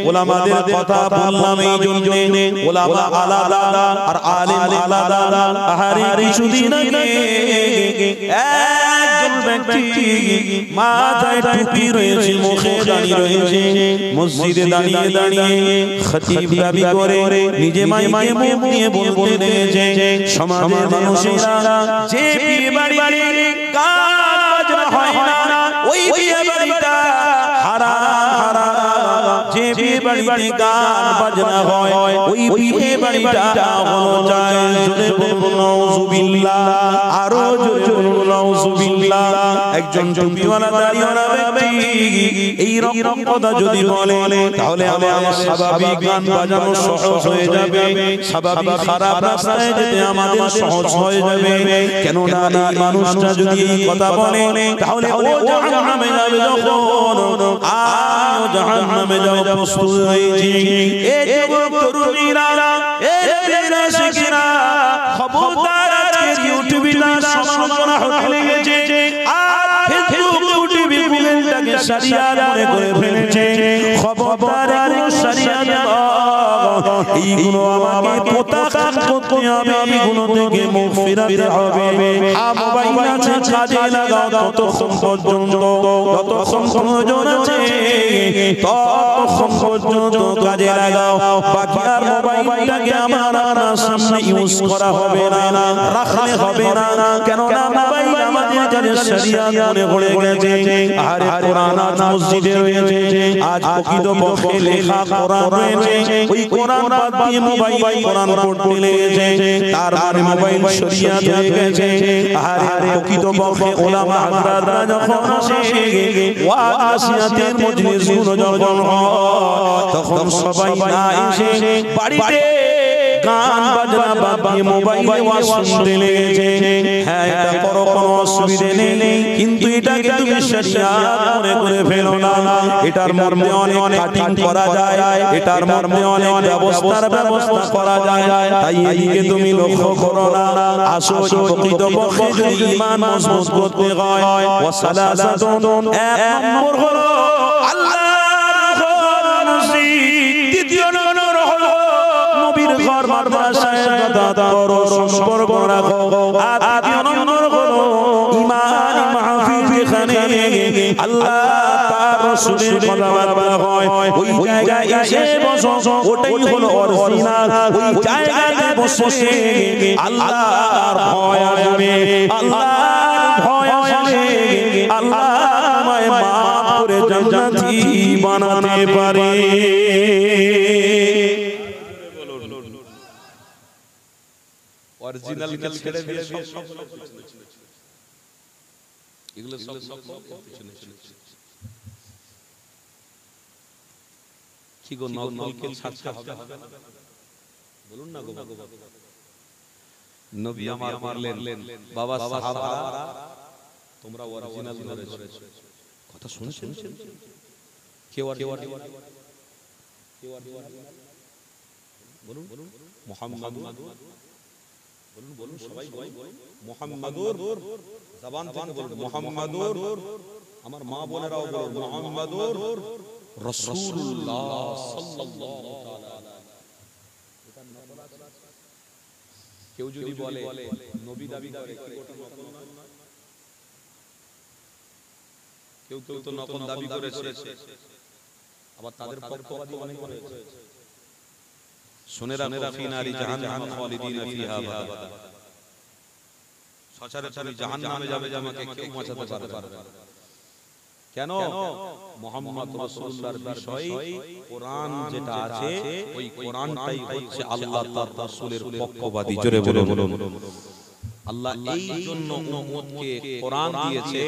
উলামাদের কথা বললাম এই জন্য উলামা আলাদা আর আলেম আলাদা আহারে কিছুদিন আগে একজন ব্যক্তি মাথায় টুপি রয়েছে, মুখে দাড়ি রয়েছে, মসজিদে দাঁড়িয়ে দাঁড়িয়ে খতিব দাবি করে নিজে মাইকে মুখ দিয়ে বলতে রয়েছে, সমাজের মানুষেরা যে বিয়ে বাড়ি গান বাজনা হয় না ওই বিয়ে বাড়িটা হারাম হারাম, যে বিয়ে বাড়িতে গান বাজনা হয় ওই বিয়ে বাড়িটা হলো জায়েজ। জোরে বলুন নাউজুবিল্লাহ, আরো জোরে বলুন নাউজুবিল্লাহ। একজন টুপিওয়ালা দাড়িওয়ালা ব্যক্তি এই রকম কথা যদি বলে তাহলে আমাদের স্বাভাবিক গান বাজানো সহজ হয়ে যাবে, স্বাভাবিক খারাপ রাস্তায় যেতে আমাদের সহজ হয়ে যাবে। কেন না এই মানুষটা যদি এই কথা বলে তাহলে ও জাহান্নামে যাবে, যখন আমিও জাহান্নামে যাব প্রস্তুত হয়েছি। এই যুবক তরুণীরা, এই মেয়েরা শিখিরা, খবরদার আজকে ইউটিউবে না সমালোচনা হতে লেগেছে, আর ফেসবুক ইউটিউবে গুগলটাকে শরিয়াত মনে করে ফেলেছে। খবরদার এগুলো শরিয়াত এইগুলো আমাকে প্রত্যাখ্যান করতে হবে, এইগুলো থেকে মুখ ফিরাতে হবে। মোবাইল আছে কাজে লাগাও ততক্ষণ পর্যন্ত, যতক্ষণ প্রয়োজন আছে ততক্ষণ পর্যন্ত কাজে লাগাও। বাকি আর মোবাইলটাকে আমার সামনে ইউজ করা হবে না, রাখলে হবে না। কেন না মোবাইল আমাদের কাছে শরিয়াত মনে পড়ে গেছে। আর কোরআন আজ মসজিদে রয়েছে, আজ প্রকৃতপক্ষে লেখা কোরআন রয়েছে, ওই কোরআন বাদ দিয়ে মোবাইল কোরআন পড়তে লেগেছে, তার মানে মোবাইল শরিয়াত হয়ে গেছে। আর প্রকৃতপক্ষে ওলামা হাজরাতরা যখন আসে ওয়াসিয়াতের মজলিসগুলো যখন হয় তখন সবাই না এসে বাড়িতে গান বাজনা বাদ দিয়ে মোবাইলে ওয়াজ শুনতে লেগেছে। হ্যাঁ, এটা করো, কোনো অসুবিধা নেই, কিন্তু এটাকে তুমি শরিয়াত মনে করে ফেলো না। এটার মধ্যে অনেক কাটিং করা যায়, এটার মধ্যে অনেক ব্যবস্থা করা যায়, তাই এদিকে তুমি লক্ষ্য করো না। আসো প্রকৃতপক্ষে যদি ঈমান মজবুত করতে হয়, ওয়া সালাসাতুন, এক নম্বর হলো আল্লাহর ঘর মসজিদ, দ্বিতীয় নম্বর হলো নবীর ঘর মাদ্রাসায় যাতায়াত করো, সম্পর্ক রাখো, আর তৃতীয় নম্বর হলো ঈমান মাহফিল, যেখানে আল্লাহ তার রাসূলের কথাবার্তা হয় ওই জায়গায় এসে বসো, ওটাই হলো অরিজিনাল। ওই জায়গায় বসে আল্লাহর ভয় আসবে, আল্লাহর ভয় আসলে আল্লাহ আমায় মাফ করে জান্নাতি বানাতে পারে। অরিজিনাল কে ছেড়ে দিয়ে সব এগুলো সব পিছনে কি গো, নকলকে ছাড়তে হবে বলুন না গো। নবী আমার মারলেন, বাবা সাহাবারা তোমরা অরিজিনাল ধরেছো, কথা শুনছেন? কে অরিজিনাল বলুন? মুহাম্মদ বলুন সবাই বলুন মুহাম্মাদুর, জবান থেকে বলুন মুহাম্মাদুর। আমার মা বোনেরাও বলুন মুহাম্মাদুর রাসূলুল্লাহ সাল্লাল্লাহু তাআলা। এটা নকল আছে। কেউ যদি বলে নবী দাবি করে কি ওটা নকল নয়? কেউ তো নকল দাবি করেছে, আবার তাদের পক্ষপাতী অনেক রয়েছে। শুনে রাখো, ফি নারি জাহান্নাম খালিদিনা ফিহা আবাদা। সচরাচর জাহান্নামে যাবে, আমাকে কেউ বাঁচাতে পারবে না। কেন? মুহাম্মদ রাসূলুল্লাহর বিষয় কোরআন যেটা আছে ওই কোরআনটাই হচ্ছে আল্লাহ তার রাসূলের পক্ষপাতী। জোরে বলুন। আল্লাহ এই জন্য উম্মতকে কোরআন দিয়েছে,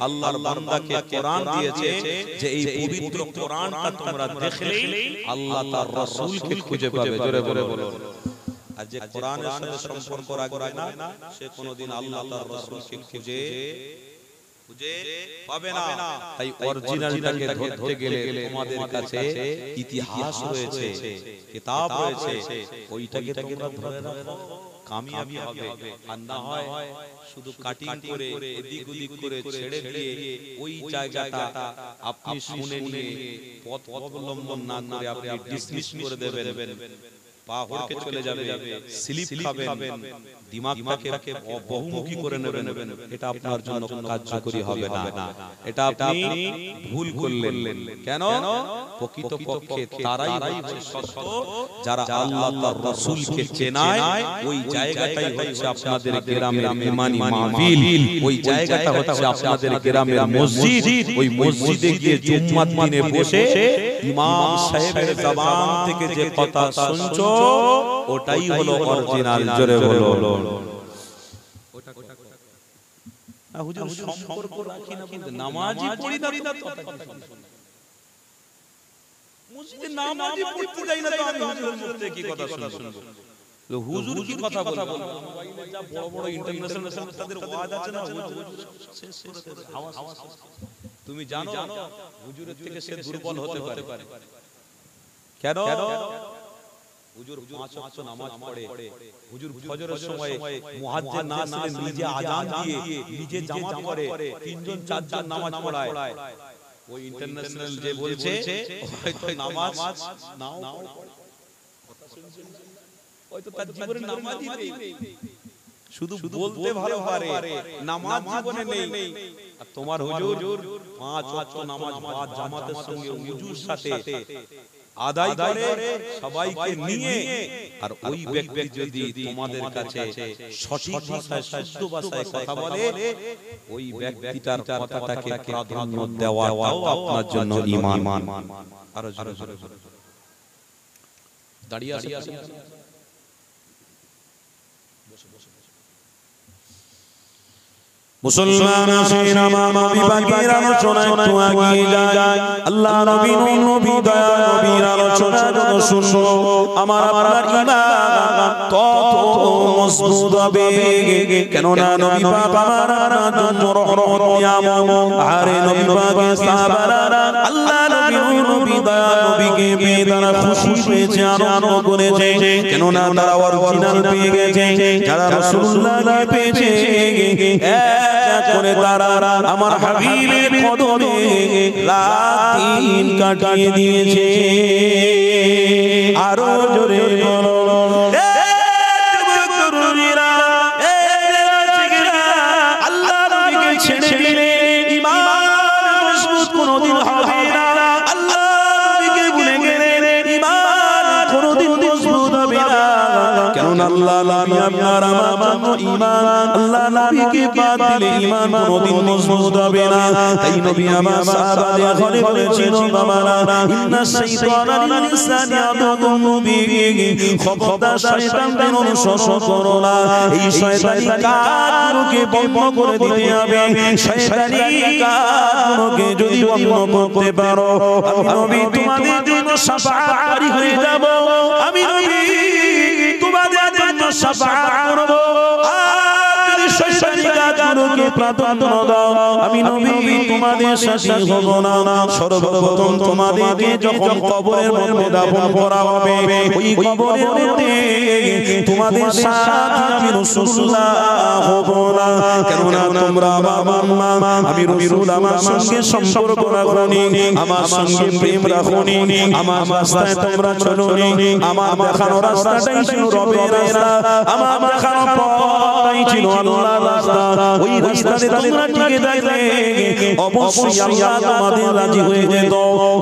আল্লাহর বান্দাকে কোরআন দিয়েছে যে এই পবিত্র কোরআনটা তোমরা দেখলেই আল্লাহ তার রাসূলকে খুঁজে পাবে। জোরে বলুন। আর যে কোরআনের সাথে সম্পর্ক রাখবে না সে কোনোদিন আল্লাহ তার রাসূলকে খুঁজে পাবে না। তাই অরিজিনালটাকে ধরতে গেলে তোমাদের কাছে ইতিহাস রয়েছে, কিতাব রয়েছে, ওইটাকে তোমরা ধরে রাখো, কামিয়াবি হবে। আর না হয় শুধু কাটিং করে এদিক ওদিক করে ছেড়ে দিয়ে ওই জায়গাটা আপনি শুনে নিয়ে পথ অবলম্বন না করে আপনি ডিসমিস করে দেবেন, পা হড়কে চলে যাবে, স্লিপ খাবেন, দিমাগটাকে বহুমুখী করে নেবেন, এটা আপনার জন্য কার্যকরী হবে না। এটা আপনি ভুল করলেন। কেন? প্রকৃতপক্ষে তারাই হচ্ছে সত্য যারা আল্লাহ তার রাসূলকে চেনায়। ওই জায়গাটাই হচ্ছে আপনাদের গ্রামের ইমানি মাহফিল, ওই জায়গাটা হচ্ছে আপনাদের গ্রামের মসজিদ। ওই মসজিদে গিয়ে জুম্মার দিনে বসে ইমাম সাহেবের জবান থেকে যে কথা শুনছো ওটাই হলো অরিজিনাল। জোরে বলো। হুজুর সম্পর্ক রাখি না বলতে নামাজই পড়ি না তো মসজিদে নামাজই পড়তে যাই না তো আমি হুজুরের মুখ থেকে কি কথা শুনবো? হুজুর কি কথা বলবো? মোবাইলে যা বড় বড় ইন্টারন্যাশনাল তাদের ওয়াজ আছে না, হুজুর শেষ করে আওয়াজ। তুমি জানো হুজুরের থেকে সে দুর্বল হতে পারে। কেন? হুজুর 5 ওয়াক্ত নামাজ পড়ে, হুজুর ফজরের সময় মুয়াজ্জিন না আসলে নিজে আযান দিয়ে নিজে জামাত করে, 3 জন 4 জন নামাজ পড়ায়। ওই ইন্টারন্যাশনাল যে বলছে হয়তো নামাজ নাও পড়ে, কথা শুনছেন, হয়তো তার জীবনে নামাজই নেই, শুধু বলতে ভালো পারে, নামাজ জীবনে নেই। আর তোমার হুজুর 5 ওয়াক্ত নামাজ বাদ জামাতের সঙ্গে ওযুর সাথে আদায় করে সবাইকে নিয়ে, আর ওই ব্যক্তি যদি তোমাদের কাছে সঠিক ভাষায় শুদ্ধ ভাষায় কথা বলে, ওই ব্যক্তিটার কথাটাকে প্রাধান্য দেওয়াটাও আপনার জন্য ঈমান। আরো জোরে দাঁড়িয়ে আসেন। মুসলমান আসেন আমার নবী পাকের আলোচনায় একটু এগিয়ে যায়। আল্লাহ নবী নবী দয়া নবীর আলোচনা যত শুনবো আমার আপনার ঈমান তত মজবুত হবে। কেননা নবী পাক আমার জন্য রহমত নিয়ামত। আরে নবী পাকের সাহাবারা আল্লাহ নবী দয়া নবীকে পেয়ে তারা খুশি হয়েছে, আনন্দ করেছে। কেননা তারা অরিজিনাল পেয়ে গেছে। যারা রাসূলুল্লাহকে পেয়েছে করে তারা আমার হাবিবের কদমে রাত দিন কাটিয়ে দিয়েছে। আরো জোরে বলো আল্লাহ নবীকে ছেড়ে দিলে ঈমান মজবুত কোনদিন হবে না। আল্লাহ নবীকে ভুলে গেলে ঈমান কোনদিন মজবুত হবে না। কেননা আল্লাহ নবী আপনার আমার জন্য ঈমান, আল্লাহ নবীকে বাদ দিলে ঈমান কোনদিন মজবুত হবে না। তাই নবী আমার সাহাবাদের ঘরে বলেছিল, বাবারা ইন্না শাইতানা লিল ইনসানি আদুউম মুবিন, খবরদার শয়তানকে অনুসরণ করো না। এই শয়তানি কাজগুলোকে বন্ধ করে দিতে হবে। শয়তানি কাজগুলোকে যদি বন্ধ করতে পারো, আমি নবী তোমাদের জন্য শাফাআতকারী হয়ে যাব। আমি নবী তোমাদের জন্য শাফাআত করব। প্রাধান্য দাও, আমি নবী তোমাদের সাথে হব না। সর্বপ্রথম তোমাদেরকে যখন কবরের মধ্যে দাফন করা হবে, ওই কবরের মধ্যে তোমাদের সাথে আমি রাসূলুল্লাহ হব না। কেননা তোমরা আমার মা, আমি রাসূল আমার সঙ্গে সম্পর্ক রাখোনি, আমার সঙ্গে প্রেম রাখোনি, আমার রাস্তায় তোমরা চলোনি। আমার দেখানো রাস্তাটাই ছিল রবের রাস্তা, আমার দেখানো পথটাই ছিল আল্লাহর রাস্তা। ওই রাস্তাতে তোমরা টিকে থাকলে অবশ্যই আল্লাহ তোমাদের রাজি হয়ে যেত,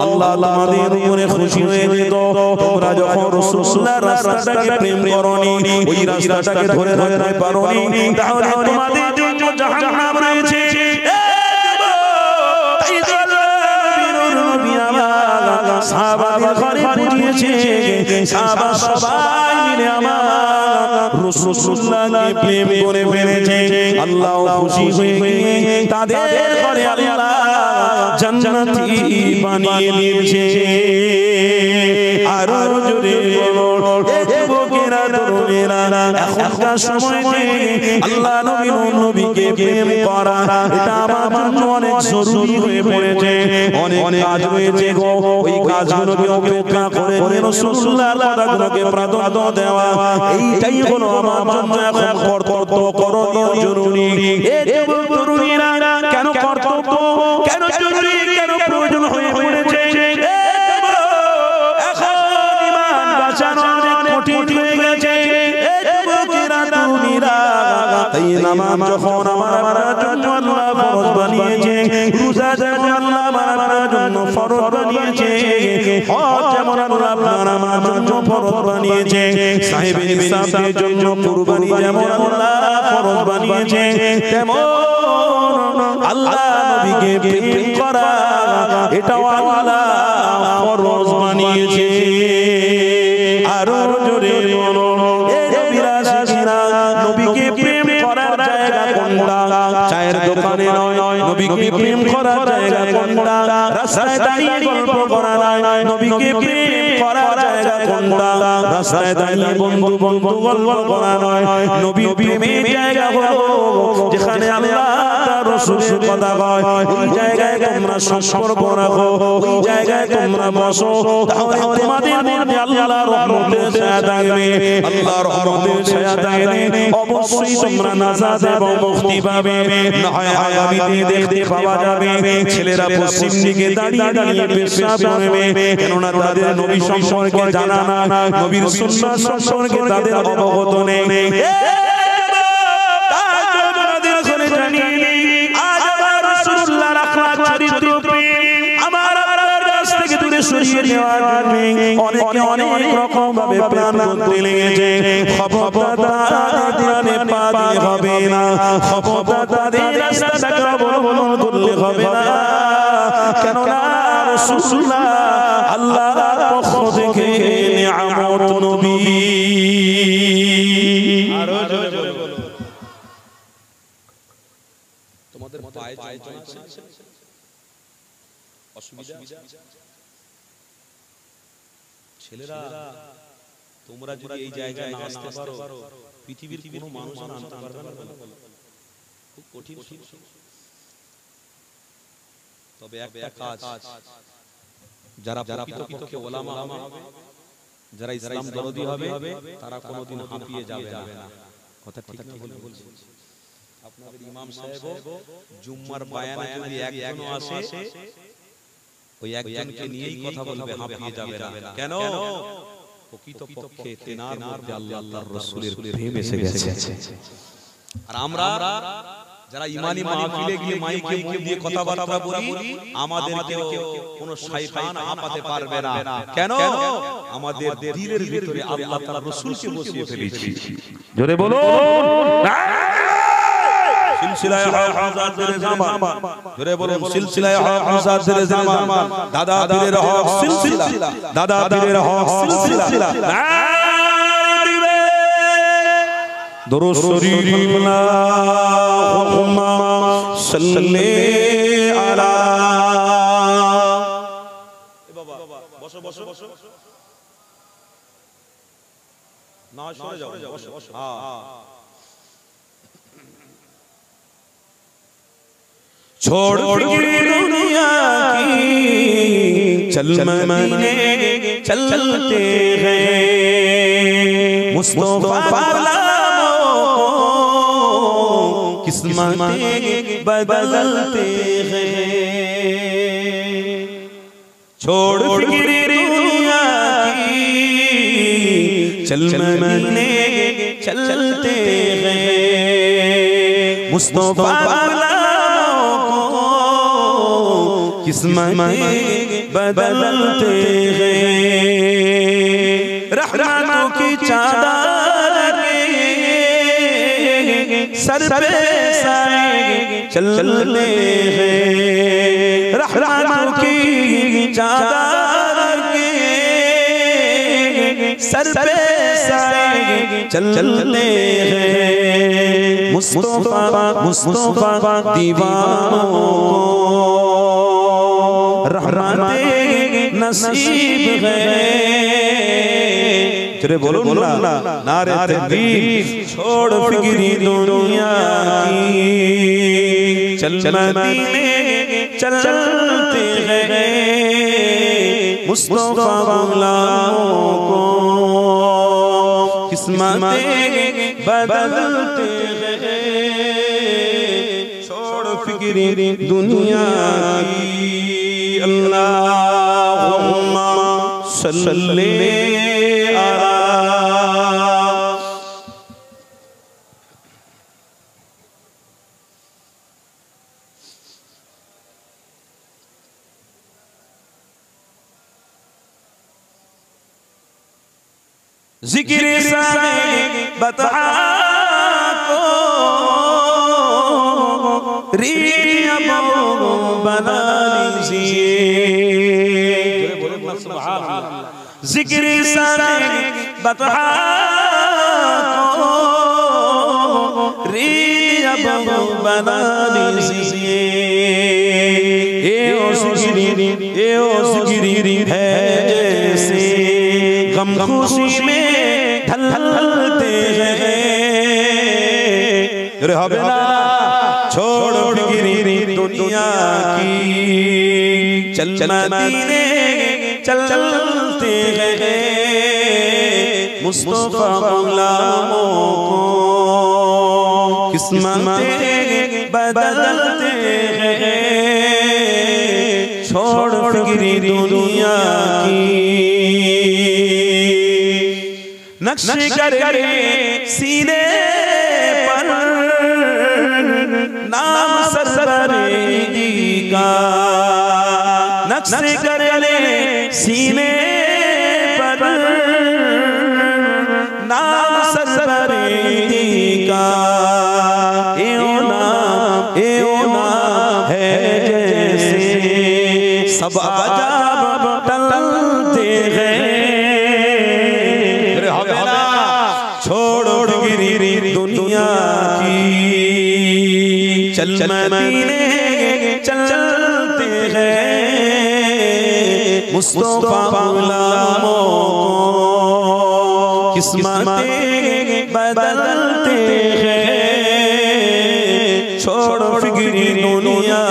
আল্লাহ তোমাদের উপরে খুশি হয়ে যেত। তোমরা যখন রাসূলুল্লাহর রাস্তাটাকে প্রেম করোনি, ওই রাস্তাটাকে ধরে রাখতে পারোনি, তাহলে তোমাদের জন্য জাহান্নাম রয়েছে। তাই তো নবী আমার সাহাবাদের ঘরে পাঠিয়েছে, সাহাবা সবাই মিলে আমার রাসূলুল্লাহকে প্রেম করে ফেলেছে। আল্লাহ খুশি হয়ে গিয়ে তাদের ঘরে আল্লাহ জান্নাতি বানিয়ে দিয়েছে। আরো জোরে বলো যুবকেরা তরুণেরা, এখনকার সময়ে আল্লাহ নবীকে প্রেম করা এটা আমার জন্য অনেক জরুরি হয়ে পড়েছে। অনেক কাজ রয়েছে গো, ওই কাজগুলোকে উপেক্ষা করে রাসূলুল্লাহর কথাগুলোকে প্রাধান্য দেওয়া, এইটাই হলো আমার জন্য এখন কর্তব্য করণীয় জরুরি। এই যুবক তরুণীরা কেন কর্তব্য, কেন জরুরি, কেন প্রয়োজন হয়ে পড়েছে? এখন ঈমান বাঁচানো অনেক কঠিন তাই নামাজ যখন আমার জন্য আল্লাহ ফরজ বানিয়েছে, রোজা যেমন আল্লাহ আমার জন্য ফরজ বানিয়েছে, হজ যেমন আল্লাহ আমার জন্য ফরজ বানিয়েছে, সাহেবের ইনসাফের জন্য কুরবানি যেমন আল্লাহ ফরজ বানিয়েছে, তেমন আল্লাহ নবীকে প্রেম করা এটাও আল্লাহ ফরজ বানিয়েছে। আরো জোরে বলো এ নবীর আশিকরা, নবীকে প্রেম করার জায়গা কোনটা? চায়ের দোকানে নয়, নবীকে প্রেম করার জায়গা কোনটা? রাস্তায় দাঁড়িয়ে গল্প করা নয়, নবীকে প্রেম করার জায়গা কোনটা? রাস্তায় দাঁড়িয়ে বন্ধু বন্ধু গল্প করা নয়, নবী প্রেমের জায়গা হলো যেখানে আল্লাহ তার রাসূলের কথা কয়, ওই জায়গায় তোমরা সম্পর্ক রাখো, ওই জায়গায় তোমরা বসো, তাহলে তোমাদের মধ্যে আল্লাহর রহমতের ছায়া থাকবে, আল্লাহর রহমতের ছায়া থাকলে অবশ্যই তোমরা নাজাত এবং মুক্তি পাবে। না হয় আগামীতে দেখতে পাওয়া যাবে ছেলেরা পশ্চিম দিকে দাঁড়িয়ে দাঁড়িয়ে পেশাব করবে, কেননা তাদের নবী সম্পর্কে জানা না, নবীর সুন্নাত সম্পর্কে তাদের অবগত নেই। অনেকে অনেক রকম ভাবে প্ল্যান করতে লেগেছে, খবরদার পা দিলে হবে না, খবরদার রাস্তাটাকে অবলম্বন করলে হবে না, কেননা রাসূলুল্লাহ আল্লাহর পক্ষ থেকে নিয়ামত নবী। আরো জোরে বলো, তোমাদের পায়ে চলছে অসুবিধা? ছেলেরা তোমরা যদি এই জায়গায় না আসতে পারো, পৃথিবীর কোনো মানুষ আনতে পারবে না, খুব কঠিন। তবে একটা কাজ, যারা প্রকৃতপক্ষে ওলামা হবে, যারা ইসলাম দরদি হবে, তারা কোনোদিন হাঁপিয়ে যাবে না। কথা ঠিক না বলে বলছি, আপনাদের ইমাম সাহেব জুম্মার বায়ানে যদি একজনও আসে, ওই একজনকে নিয়েই কথা বলবে, হাঁপিয়ে যাবে না। কেন? প্রকৃতপক্ষে তেনার মধ্যে আল্লাহ তাআলার রাসূলের প্রেম এসে গেছে। আর আমরা যারা ইমানি মাহফিলে গিয়ে মাইকে মুখ দিয়ে কথাবার্তা বলি, আমাদেরকে কোনো শয়তান হাঁপাতে পারবে না। কেন? আমাদের দিলের ভিতরে আল্লাহ তাআলার রাসূলকে বসিয়ে ফেলেছি। জোরে বলো, সিলসিলায়ে হাফেজাদের জামান, জোরে বলুন সিলসিলায়ে হাফেজাদের জামান, দাদা পীরের হক সিলসিলা, দাদা পীরের হক সিলসিলা। দরুদ শরীফ আল্লাহুম্মা সাল্লি আলা। এ বাবা বসো বসো বসো, না সরে যাও, বসো বসো। হ্যাঁ, छोड़ फिक्र दुनिया की, चल मदीने चलते हैं, मुस्तफा किस्मतें बदलते हैं। छोड़ फिक्र दुनिया की, चल मदीने चलते हैं, मुस्तफा किस्मतें बदलते हैं। रहमतों की चादर सर पे साए चलते हैं, रहमतों की चादर सर पे साए चलते हैं। मुस्तफा मुस्तफा दीवानों रहमते नसीब है। चले बोलो ना, नारे तकबीर। छोड़ फिक्री दुनिया की, चल मदीने चलते हैं, मुस्तफा गुलामों को किस्मतें बदलते हैं। छोड़ फिक्री दुनिया की, अल्लाहुम्मा सल्ली अला। जिक्र साए बता को रिया बना लीजिए। जिक्र साए बता को रिया बना लीजिए। ए ओ जिक्री है जैसे गम खुशी में ढलते हैं। रहबना छोड़ो फिक्री दुनिया की, चल मदीने चलते हैं। मुस्तफा गुलामों को किस्मतें बदलते हैं। छोड़ फिक्री दुनिया की, नक्श करे सीने पर नाम सरसरी का। नक्श करे सीने पर नाम सरसरी का। एओ नाम है जैसे सब अजाब टलते हैं। छोड़ो फिक्री दुनिया की, चल मदीने चलते हैं। मुस्तफा गुलामों को किस्मतें बदलते हैं। छोड़ो फिक्री दुनिया